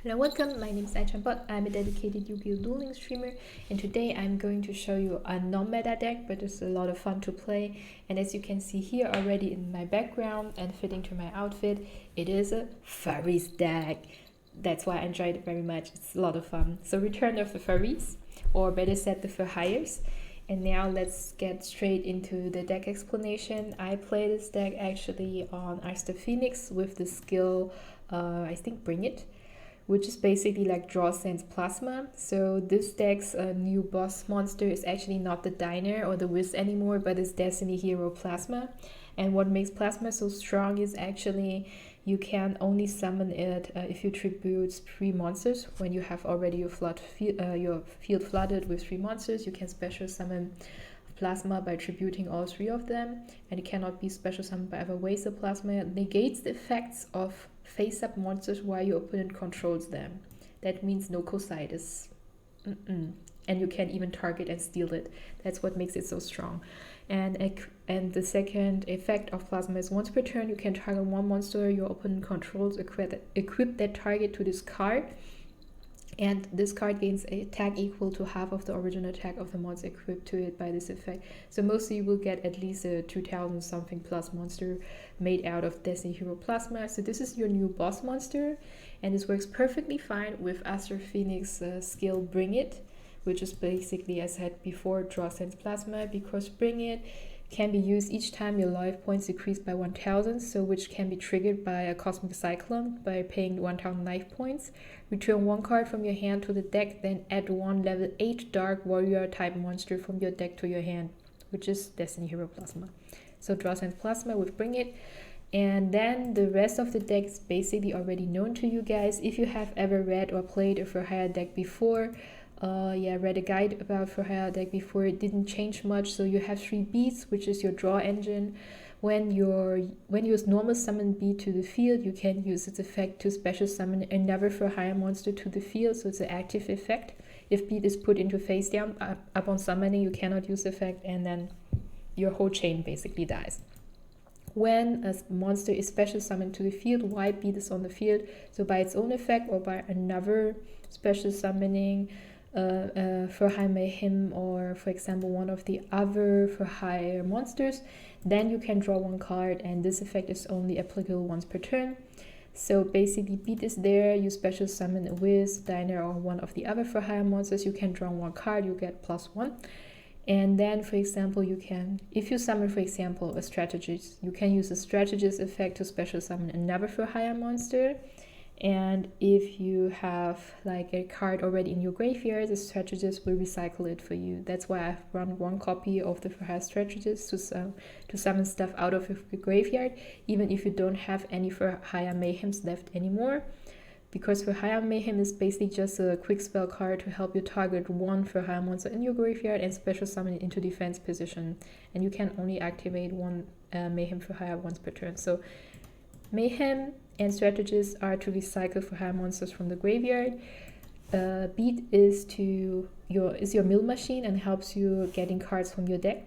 Hello, welcome. My name is aichanbot. I'm a dedicated Yu-gi-oh dueling streamer, and today I'm going to show you a non-meta deck, but it's a lot of fun to play. And as you can see here already in my background and fitting to my outfit, it is a furries deck. That's why I enjoyed it very much. It's a lot of fun. So Return of the Furries, or better said, the Fur Hires. And now let's get straight into the deck explanation. I play this deck actually on Arsta Phoenix with the skill, I think Bring It, which is basically like Draw Sense Plasma. So this deck's new boss monster is actually not the Diner or the Wiz anymore, but it's Destiny Hero Plasma. And what makes Plasma so strong is actually you can only summon it if you tribute 3 monsters. When you have already your field flooded with 3 monsters, you can special summon Plasma by tributing all 3 of them, and it cannot be special summoned by other ways. The Plasma negates the effects of face-up monsters while your opponent controls them. That means no cositis. And you can even target and steal it. That's what makes it so strong. And the second effect of Plasma is once per turn you can target 1 monster your opponent controls, equip that target to this card, and this card gains an attack equal to half of the original attack of the monster equipped to it by this effect. So mostly you will get at least a 2000 something plus monster made out of Destiny Hero Plasma. So this is your new boss monster, and this works perfectly fine with Arsta Phoenix skill Bring It, which is basically, as I said before, Draw Sense Plasma, because Bring It can be used each time your life points decrease by 1000, so which can be triggered by a Cosmic Cyclone by paying 1000 life points. Return 1 card from your hand to the deck, then add 1 level 8 Dark Warrior type monster from your deck to your hand, which is Destiny Hero Plasma. So Draw Sense Plasma with Bring It. And then the rest of the deck is basically already known to you guys. If you have ever read or played a For Hire deck before, read a guide about For Hire deck before, it didn't change much. So you have 3 beats, which is your draw engine. When you use normal summon beat to the field, you can use its effect to special summon another For Hire monster to the field, so it's an active effect. If beat is put into face down, upon summoning you cannot use the effect, and then your whole chain basically dies. When a monster is special summoned to the field while beat is on the field, so by its own effect or by another special summoning, For Hire Mayhem, or for example one of the other For Hire monsters, then you can draw 1 card, and this effect is only applicable once per turn. So basically beat is there, you special summon a Wiz, Diner, or one of the other For Hire monsters, you can draw 1 card, you get +1. And then, for example, you can, if you summon, for example, a strategist, you can use the strategist effect to special summon another For Hire monster. And if you have like a card already in your graveyard, the strategist will recycle it for you. That's why I've run 1 copy of the For Hire strategist to summon stuff out of your graveyard, even if you don't have any For Hire Mayhems left anymore. Because For Hire Mayhem is basically just a quick spell card to help you target 1 For Hire monster in your graveyard and special summon it into defense position. And you can only activate 1 Mayhem For Hire once per turn. So Mayhem and strategists are to recycle For Hire monsters from the graveyard. Beat is your mill machine and helps you getting cards from your deck,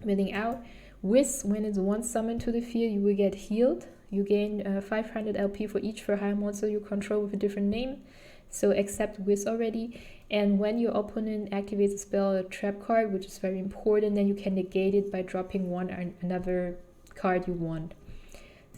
milling out. Wiz, when it's once summoned to the field, you will get healed. You gain 500 LP for each For Hire monster you control with a different name. So accept Wiz already. And when your opponent activates a spell or a trap card, which is very important, then you can negate it by dropping 1 or another card you want.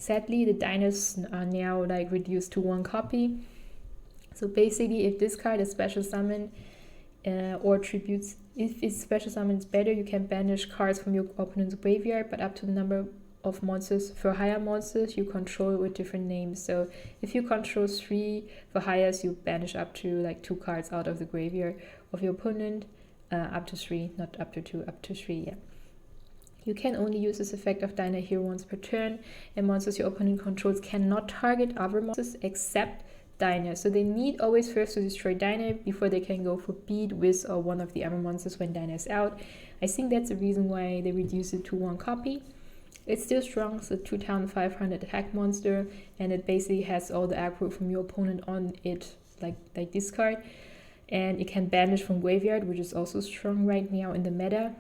Sadly, the diners are now like reduced to 1 copy. So basically, if this card is special summon or tributes, if it's special summon is better, you can banish cards from your opponent's graveyard, but up to the number of monsters For Hire monsters you control with different names. So if you control 3 For Hires, you banish up to like 2 cards out of the graveyard of your opponent, up to 3, not up to 2, up to 3, yeah. You can only use this effect of Diner here once per turn, and monsters your opponent controls cannot target other monsters except Diner. So they need always first to destroy Diner before they can go for Beat, Wiz, or one of the other monsters when Diner is out. I think that's the reason why they reduce it to 1 copy. It's still strong, it's a 2500 attack monster, and it basically has all the aggro from your opponent on it, like this card. And it can banish from graveyard, which is also strong right now in the meta.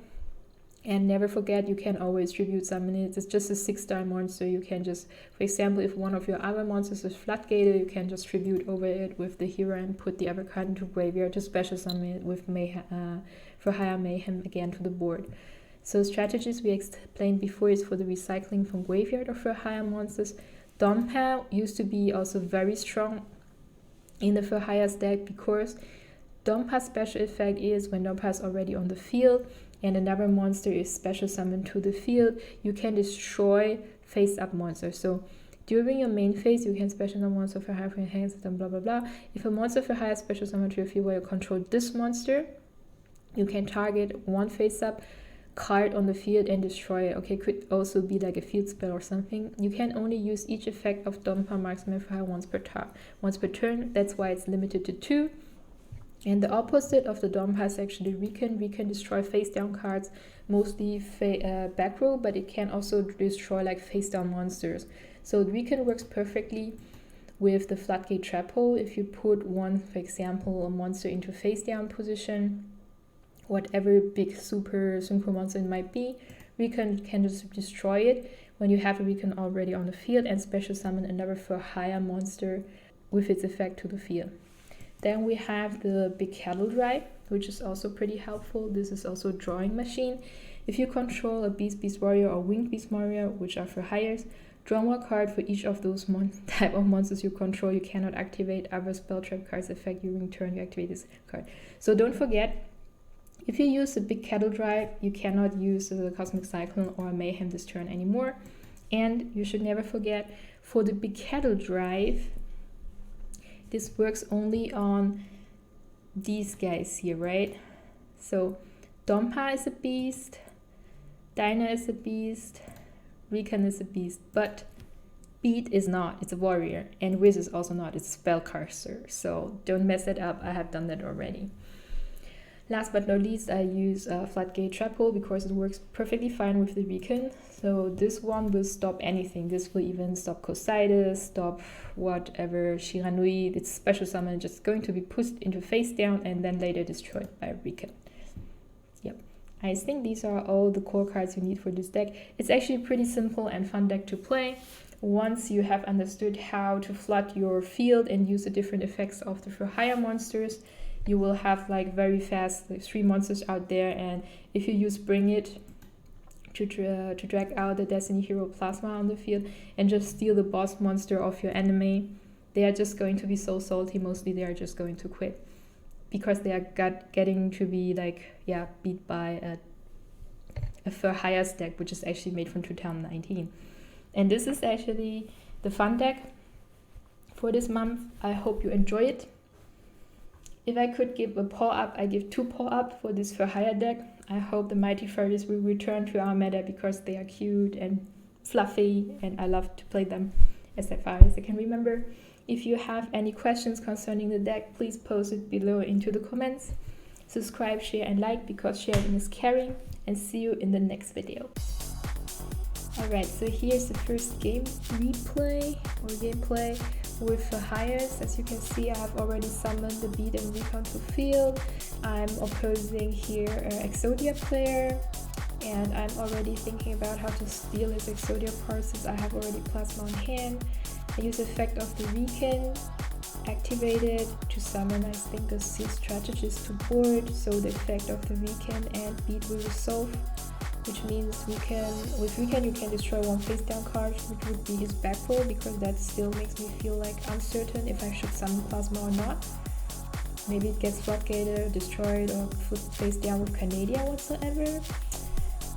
And never forget, you can always tribute summon it. It's just a 6-star monster. You can just, for example, if one of your other monsters is floodgated, you can just tribute over it with the hero and put the other card into graveyard to special summon it with mayhem, for higher mayhem again to the board. So strategies we explained before is for the recycling from graveyard of for higher monsters. Dompa used to be also very strong in the for higher deck because Dompa's special effect is when Dompa is already on the field and another monster is special summoned to the field, you can destroy face-up monsters. So during your main phase, you can special summon monster for higher hands and blah blah blah. If a monster for higher special summon to your field where you control this monster, you can target one face-up card on the field and destroy it. Okay, could also be like a field spell or something. You can only use each effect of Dompa marksman for higher once per turn. That's why it's limited to 2. And the opposite of the Dompa is actually Recon. We can destroy face down cards, mostly back row, but it can also destroy like face down monsters. So Recon works perfectly with the Floodgate Trap Hole. If you put one, for example, a monster into face down position, whatever big super synchro monster it might be, Recon can just destroy it when you have a Recon already on the field and special summon another for higher monster with its effect to the field. Then we have the Big Cattle Drive, which is also pretty helpful. This is also a drawing machine. If you control a Beast Warrior or Winged Beast Warrior, which are for hires, draw one card for each of those type of monsters you control. You cannot activate other spell trap cards effect during turn you activate this card. So don't forget, if you use the Big Cattle Drive, you cannot use the Cosmic Cyclone or Mayhem this turn anymore. And you should never forget, for the Big Cattle Drive, this works only on these guys here, right? So Dompa is a beast, Dyna is a beast, Recon is a beast, but Beat is not, it's a warrior, and Wiz is also not, it's a spellcaster. So don't mess it up, I have done that already. Last but not least, I use Floodgate Trap Hole because it works perfectly fine with the Recon. So this one will stop anything. This will even stop Cositis, stop whatever, Shiranui. It's special summon, just going to be pushed into face down and then later destroyed by Recon. Yep. I think these are all the core cards you need for this deck. It's actually a pretty simple and fun deck to play. Once you have understood how to flood your field and use the different effects of the for higher monsters, you will have like very fast like 3 monsters out there, and if you use Bring It to drag out the Destiny Hero Plasma on the field and just steal the boss monster of your enemy, they are just going to be so salty. Mostly they are just going to quit because they are getting to be like, yeah, beat by a for higher deck, which is actually made from 2019. And this is actually the fun deck for this month. I hope you enjoy it. If I could give a paw up, I give 2 paw up for this for higher deck. I hope the Mighty Furries will return to our meta because they are cute and fluffy and I love to play them as far as I can remember. If you have any questions concerning the deck, please post it below into the comments. Subscribe, share and like because sharing is caring, and see you in the next video. Alright, so here's the first game replay or gameplay with the hires. As you can see, I have already summoned the Beat and Recon to field. I'm opposing here an Exodia player, and I'm already thinking about how to steal his Exodia parts since I have already Plasma on hand. I use the effect of the Recon activated to summon, I think, a Seal Strategist to board, so the effect of the Recon and Beat will resolve, which means with Recon you can destroy one face down card, which would be his back row, because that still makes me feel like uncertain if I should summon Plasma or not. Maybe it gets floodgated, destroyed, or put face down with Canadian whatsoever.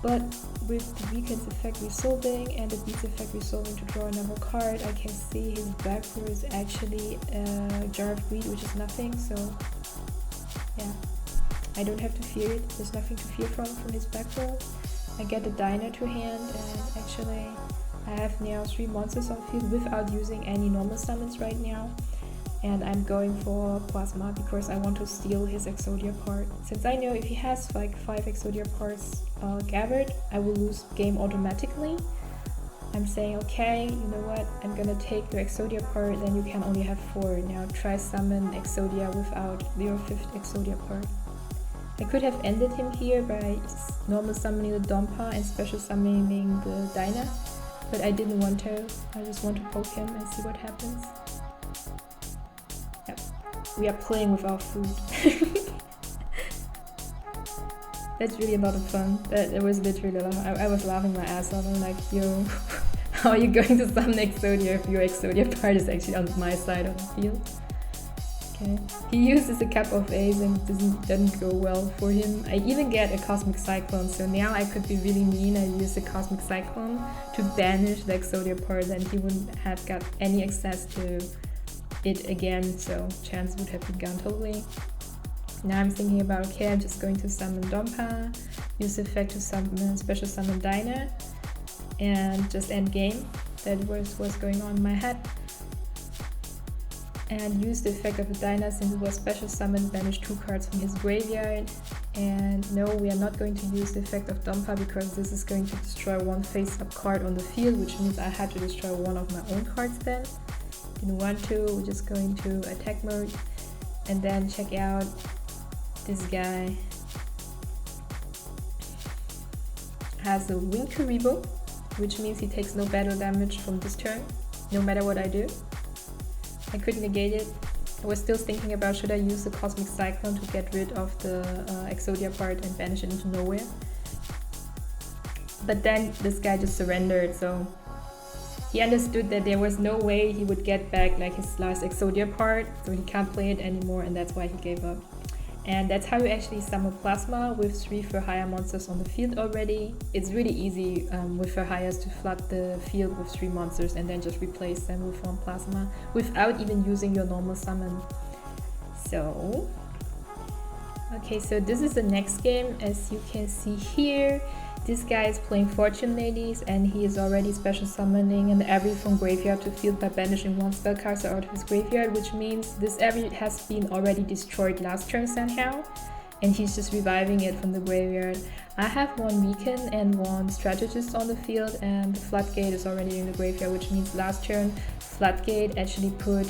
But with the Recon's effect resolving and the Beat's effect resolving to draw another card, I can see his back row is actually a Jar of Greed, which is nothing, so yeah. I don't have to fear it, there's nothing to fear from his back row. I get the Diner to hand, and actually I have now 3 monsters on field without using any normal summons right now. And I'm going for Plasma because I want to steal his Exodia part. Since I know if he has like 5 Exodia parts gathered, I will lose game automatically. I'm saying, okay, you know what, I'm gonna take your Exodia part, then you can only have 4. Now try summon Exodia without your 5th Exodia part. I could have ended him here by normal summoning the Dompa and special summoning the Dyna, but I didn't want to. I just want to poke him and see what happens. Yep, we are playing with our food. That's really a lot of fun. That was literally a lot. I was laughing my ass off. I'm like, yo, how are you going to summon Exodia if your Exodia part is actually on my side of the field? Okay. He uses a Cup of Ace and it doesn't go well for him. I even get a Cosmic Cyclone, so now I could be really mean. I use the Cosmic Cyclone to banish the Exodia part, and he wouldn't have got any access to it again, so chance would have been gone totally. Now I'm thinking about, okay, I'm just going to summon Dompa, use the effect to summon special summon Dyna, and just end game. That was what's going on in my head. And use the effect of a Dyna since it was special summoned, banish 2 cards from his graveyard. And no, we are not going to use the effect of Dompa because this is going to destroy 1 face-up card on the field, which means I had to destroy 1 of my own cards then. Didn't want to, we're just going to attack mode and then check out this guy. Has a Wing Karibo, which means he takes no battle damage from this turn, no matter what I do. I couldn't negate it. I was still thinking about should I use the Cosmic Cyclone to get rid of the Exodia part and banish it into nowhere. But then this guy just surrendered, so he understood that there was no way he would get back like his last Exodia part, so he can't play it anymore, and that's why he gave up. And that's how you actually summon Plasma with 3 for higher monsters on the field already. It's really easy with for hires to flood the field with 3 monsters and then just replace them with 1 Plasma without even using your normal summon. So, okay, so this is the next game. As you can see here, this guy is playing Fortune Ladies and he is already special summoning an Aerie from graveyard to field by banishing 1 spellcaster out of his graveyard, which means this Aerie has been already destroyed last turn somehow, and he's just reviving it from the graveyard. I have 1 Weaken and 1 Strategist on the field, and the Floodgate is already in the graveyard, which means last turn Floodgate actually put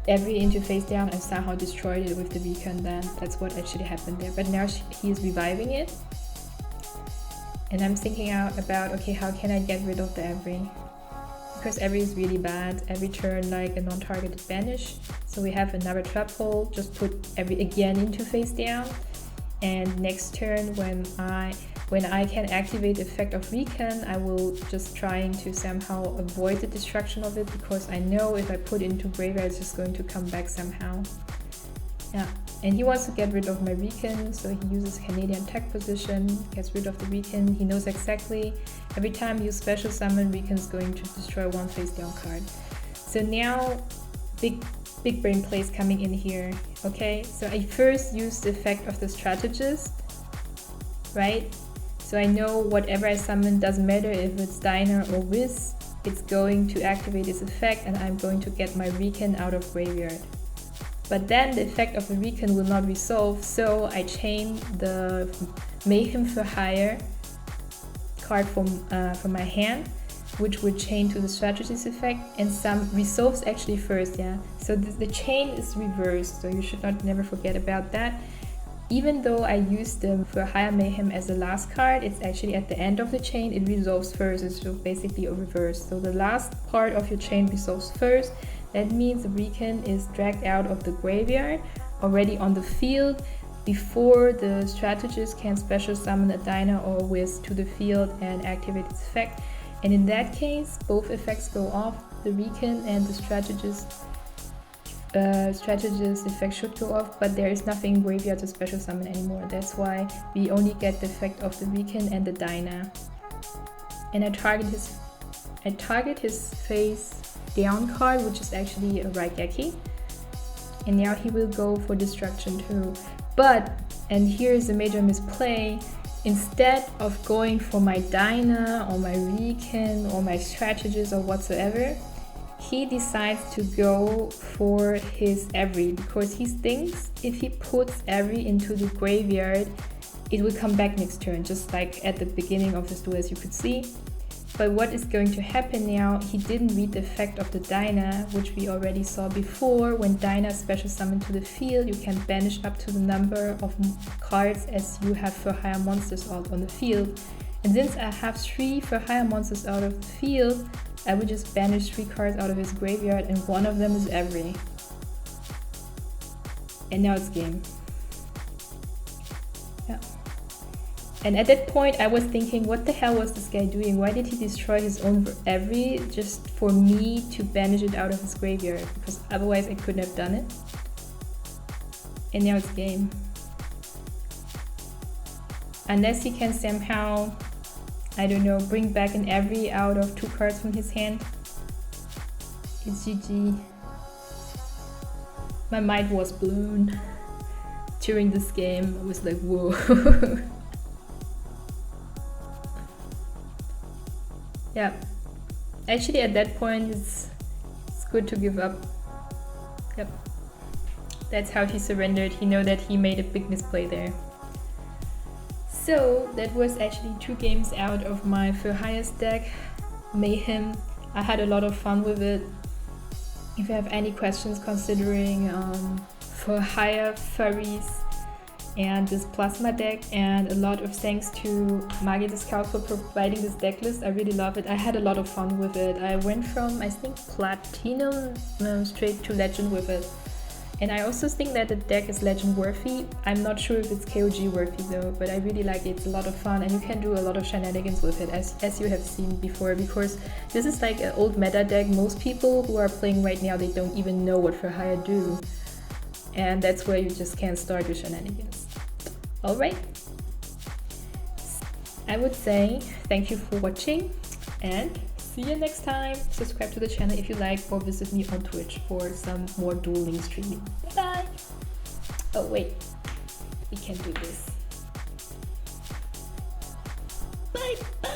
Aerie into face down and somehow destroyed it with the Weaken. Then that's what actually happened there, but now he is reviving it. And I'm thinking out about, okay, how can I get rid of the Aerie? Because Aerie is really bad. Every turn, like a non-targeted banish. So we have another trap hole, just put Aerie again into face down. And next turn, when I can activate the effect of Weaken, I will just trying to somehow avoid the destruction of it, because I know if I put it into graveyard, it's just going to come back somehow. Yeah. And he wants to get rid of my Weaken, so he uses Canadian tech position, gets rid of the Weaken. He knows exactly every time you special summon, Weaken is going to destroy 1 face down card. So now big brain plays coming in here. Okay, so I first use the effect of the Strategist, right? So I know whatever I summon, doesn't matter if it's Dyna or Wiz, it's going to activate its effect and I'm going to get my Weaken out of graveyard. But then the effect of the Weaken will not resolve, so I chain the Mayhem for Hire card from my hand, which would chain to the Strategist effect, and some resolves actually first, yeah. So the chain is reversed, so you should never forget about that. Even though I used the for Hire Mayhem as the last card, it's actually at the end of the chain, it resolves first. It's basically a reverse. So the last part of your chain resolves first. That means the Weaken is dragged out of the graveyard, already on the field, before the Strategist can special summon a Dyna or a Wiz to the field and activate its effect. And in that case, both effects go off. The Weaken and the Strategist effect should go off, but there is nothing in graveyard to special summon anymore. That's why we only get the effect of the Weaken and the Dyna. And I target his face down card, which is actually a Raigeki, and now he will go for destruction too. But, and here's a major misplay, instead of going for my Dyna or my Weaken or my Strategist or whatsoever, he decides to go for his Aerie, because he thinks if he puts Aerie into the graveyard, it will come back next turn, just like at the beginning of this duel, as you could see. But what is going to happen now, he didn't read the effect of the Dyna, which we already saw before. When Dyna special summoned to the field, you can banish up to the number of cards as you have for higher monsters out on the field. And since I have 3 for higher monsters out of the field, I would just banish 3 cards out of his graveyard, and one of them is every. And now it's game. Yeah. And at that point I was thinking, what the hell was this guy doing? Why did he destroy his own every just for me to banish it out of his graveyard? Because otherwise I couldn't have done it. And now it's game. Unless he can somehow, I don't know, bring back an every out of 2 cards from his hand. It's GG. My mind was blown during this game. I was like, whoa. Yeah, actually at that point it's good to give up. Yep, that's how he surrendered. He knew that he made a big misplay there. So that was actually 2 games out of my for highest deck, Mayhem. I had a lot of fun with it. If you have any questions considering for higher furries and this plasma deck, and a lot of thanks to Magi the Scout for providing this deck list. I really love it. I had a lot of fun with it. I went from, I think, Platinum straight to Legend with it. And I also think that the deck is Legend worthy. I'm not sure if it's KOG worthy though, but I really like it. It's a lot of fun and you can do a lot of shenanigans with it, as you have seen before, because this is like an old meta deck. Most people who are playing right now, they don't even know what for hire do. And that's where you just can't start your shenanigans. Alright, I would say thank you for watching and see you next time. Subscribe to the channel if you like, or visit me on Twitch for some more dueling streaming. Bye bye! Oh wait, we can do this. Bye bye!